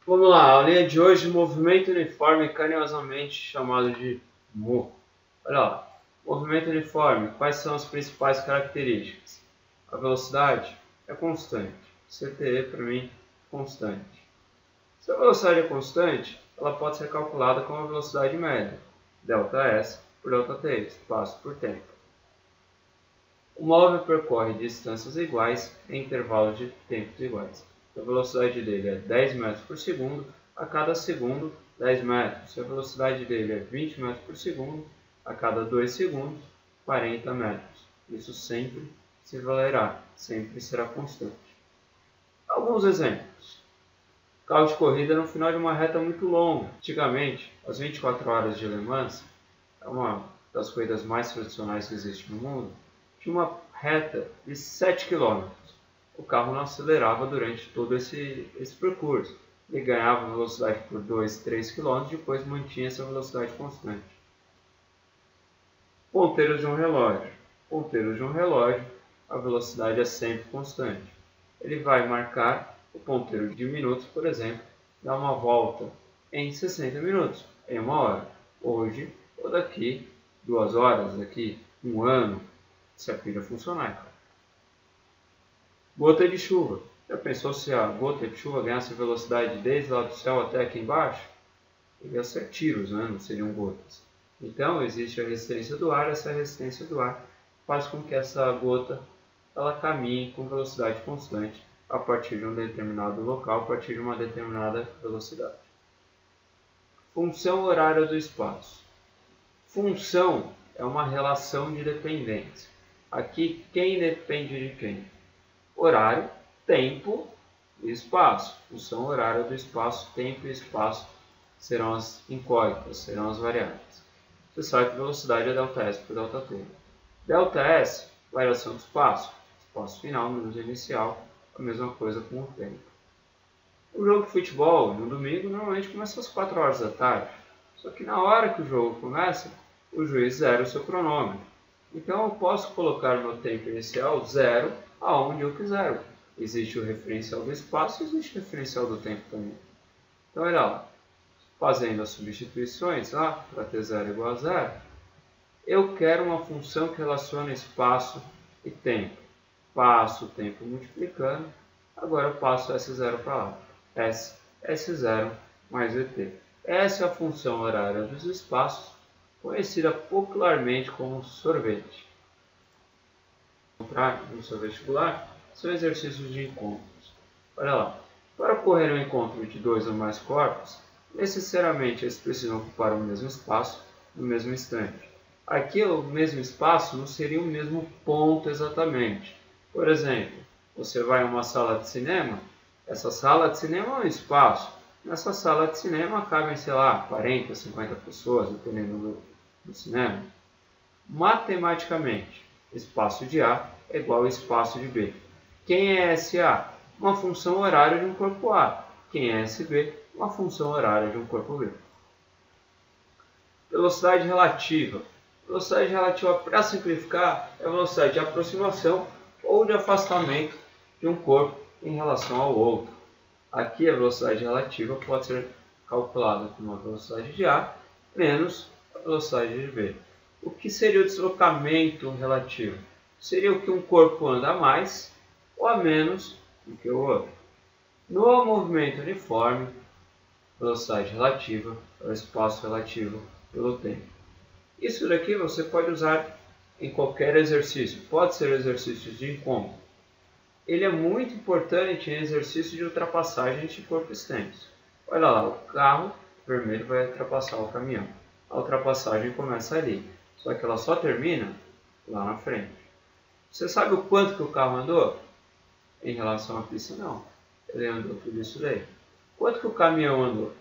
Vamos lá, a aulinha de hoje, movimento uniforme carinhosamente chamado de MU. Olha lá, movimento uniforme, quais são as principais características? A velocidade é constante, CTE para mim, constante. Se a velocidade é constante, ela pode ser calculada como a velocidade média, ΔS por ΔT, espaço por tempo. O móvel percorre distâncias iguais em intervalos de tempos iguais. A velocidade dele é 10 metros por segundo, a cada segundo 10 metros. Se a velocidade dele é 20 metros por segundo, a cada 2 segundos 40 metros. Isso sempre se valerá, sempre será constante. Alguns exemplos. Carro de corrida no final de uma reta muito longa. Antigamente, as 24 horas de Le Mans, é uma das corridas mais tradicionais que existe no mundo, tinha uma reta de 7 quilômetros. O carro não acelerava durante todo esse percurso. Ele ganhava velocidade por 2, 3 quilômetros e depois mantinha essa velocidade constante. Ponteiros de um relógio. Ponteiros de um relógio, a velocidade é sempre constante. Ele vai marcar o ponteiro de minutos, por exemplo, dá uma volta em 60 minutos, em uma hora. Hoje, ou daqui 2 horas, daqui 1 ano, se a pilha funcionar, cara. Gota de chuva. Já pensou se a gota de chuva ganhasse velocidade desde lá do céu até aqui embaixo? Ia ser tiros, né? Não seriam gotas. Então, existe a resistência do ar. Essa resistência do ar faz com que essa gota ela caminhe com velocidade constante a partir de um determinado local, a partir de uma determinada velocidade. Função horária do espaço. Função é uma relação de dependência. Aqui, quem depende de quem? Horário, tempo e espaço. Função horária do espaço, tempo e espaço serão as incógnitas, serão as variáveis. Você sabe que velocidade é ΔS por ΔT. ΔS, variação do espaço. Espaço final menos inicial, a mesma coisa com o tempo. O jogo de futebol, no domingo, normalmente começa às 4 horas da tarde. Só que na hora que o jogo começa, o juiz zera o seu cronômetro. Então eu posso colocar meu tempo inicial zero aonde eu quiser. Existe o referencial do espaço e existe o referencial do tempo também. Então olha lá, fazendo as substituições, para ter zero igual a zero, eu quero uma função que relaciona espaço e tempo. Passo o tempo multiplicando, agora eu passo S0 para lá. S0 mais VT. Essa é a função horária dos espaços, conhecida popularmente como sorvete. No seu vestibular, são exercícios de encontros. Olha lá, para ocorrer um encontro de 2 ou mais corpos, necessariamente eles precisam ocupar o mesmo espaço no mesmo instante. Aqui o mesmo espaço não seria o mesmo ponto exatamente. Por exemplo, você vai a uma sala de cinema, essa sala de cinema é um espaço. Nessa sala de cinema cabem, sei lá, 40, 50 pessoas, dependendo do cinema. Matematicamente, espaço de A é igual ao espaço de B. Quem é SA? Uma função horária de um corpo A. Quem é SB? Uma função horária de um corpo B. Velocidade relativa. Velocidade relativa, para simplificar, é a velocidade de aproximação ou de afastamento de um corpo em relação ao outro. Aqui a velocidade relativa pode ser calculada como a velocidade de A menos a velocidade de B. O que seria o deslocamento relativo? Seria o que um corpo anda a mais ou a menos do que o outro. No movimento uniforme, velocidade relativa é o espaço relativo pelo tempo. Isso daqui você pode usar em qualquer exercício. Pode ser exercícios de encontro. Ele é muito importante em exercício de ultrapassagem de corpo extenso. Olha lá, o carro vermelho vai ultrapassar o caminhão. A ultrapassagem começa ali, só que ela só termina lá na frente. Você sabe o quanto que o carro andou? Em relação à pista, não. Ele andou tudo isso daí. Quanto que o caminhão andou?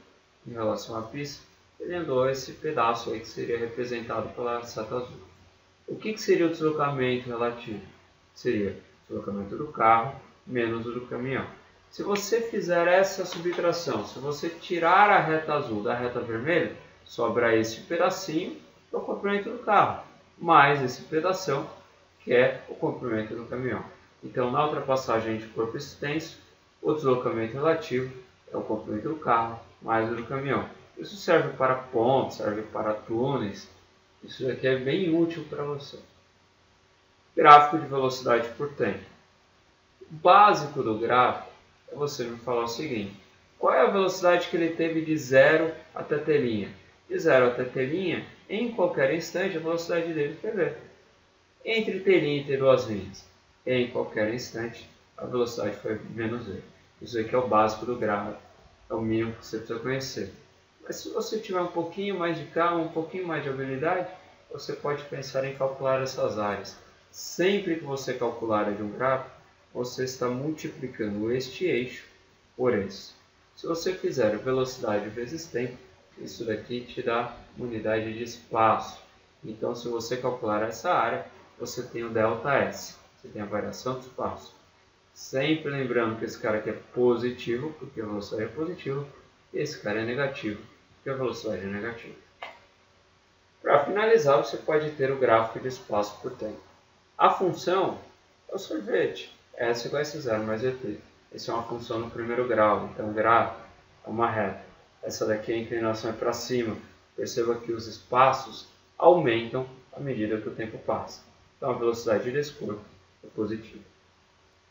Em relação à pista, ele andou esse pedaço aí que seria representado pela seta azul. O que seria o deslocamento relativo? Seria o deslocamento do carro menos o do caminhão. Se você fizer essa subtração, se você tirar a reta azul da reta vermelha, sobra esse pedacinho que é o comprimento do carro, mais esse pedação que é o comprimento do caminhão. Então, na ultrapassagem de corpo extenso, o deslocamento relativo é o comprimento do carro mais o do caminhão. Isso serve para pontes, serve para túneis. Isso aqui é bem útil para você. Gráfico de velocidade por tempo. O básico do gráfico é você me falar o seguinte: qual é a velocidade que ele teve de 0 até t'? De 0 até t', em qualquer instante, a velocidade dele foi v. Entre t' e t2', em qualquer instante, a velocidade foi menos v. Isso aqui é o básico do gráfico, é o mínimo que você precisa conhecer. Mas se você tiver um pouquinho mais de calma, um pouquinho mais de habilidade, você pode pensar em calcular essas áreas. Sempre que você calcular a área de um gráfico, você está multiplicando este eixo por esse. Se você fizer velocidade vezes tempo, isso daqui te dá unidade de espaço. Então, se você calcular essa área, você tem o ΔS, você tem a variação do espaço. Sempre lembrando que esse cara aqui é positivo, porque a velocidade é positiva, e esse cara é negativo, porque a velocidade é negativa. Para finalizar, você pode ter o gráfico de espaço por tempo. A função é o sorvete, S igual a S0 mais VT. Essa é uma função no primeiro grau, então gráfico é uma reta. Essa daqui a inclinação é para cima. Perceba que os espaços aumentam à medida que o tempo passa. Então a velocidade desse corpo é positiva.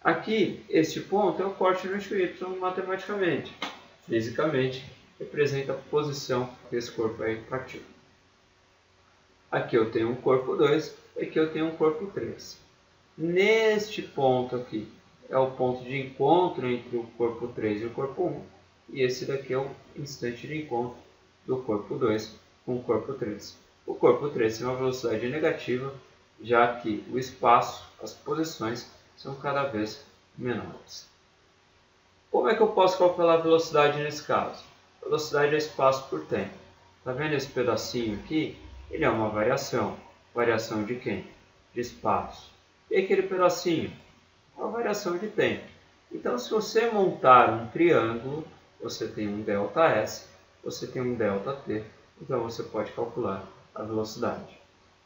Aqui, este ponto é o corte no eixo Y matematicamente. Fisicamente, representa a posição que esse corpo aí partiu. Aqui eu tenho um corpo 2, aqui eu tenho um corpo 3. Neste ponto aqui é o ponto de encontro entre o corpo 3 e o corpo 1. E esse daqui é o instante de encontro do corpo 2 com o corpo 3. O corpo 3 tem uma velocidade negativa, já que o espaço, as posições, são cada vez menores. Como é que eu posso calcular a velocidade nesse caso? Velocidade é espaço por tempo. Está vendo esse pedacinho aqui? Ele é uma variação. Variação de quem? De espaço. E aquele pedacinho? Uma variação de tempo. Então, se você montar um triângulo, você tem um ΔS, você tem um ΔT, então você pode calcular a velocidade.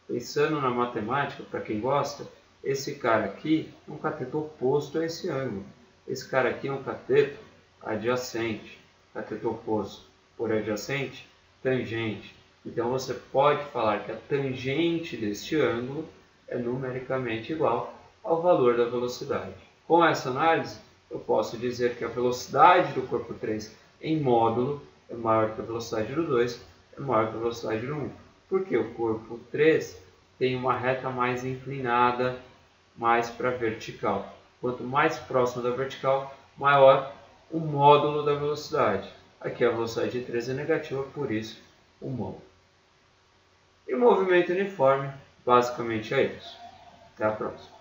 Pensando na matemática, para quem gosta, esse cara aqui é um cateto oposto a esse ângulo. Esse cara aqui é um cateto adjacente. Cateto oposto por adjacente, tangente. Então você pode falar que a tangente deste ângulo é numericamente igual ao valor da velocidade. Com essa análise, eu posso dizer que a velocidade do corpo 3 em módulo é maior que a velocidade do 2, é maior que a velocidade do 1. Porque o corpo 3 tem uma reta mais inclinada, mais para a vertical. Quanto mais próximo da vertical, maior o módulo da velocidade. Aqui a velocidade de 3 é negativa, por isso o módulo. E o movimento uniforme, basicamente é isso. Até a próxima.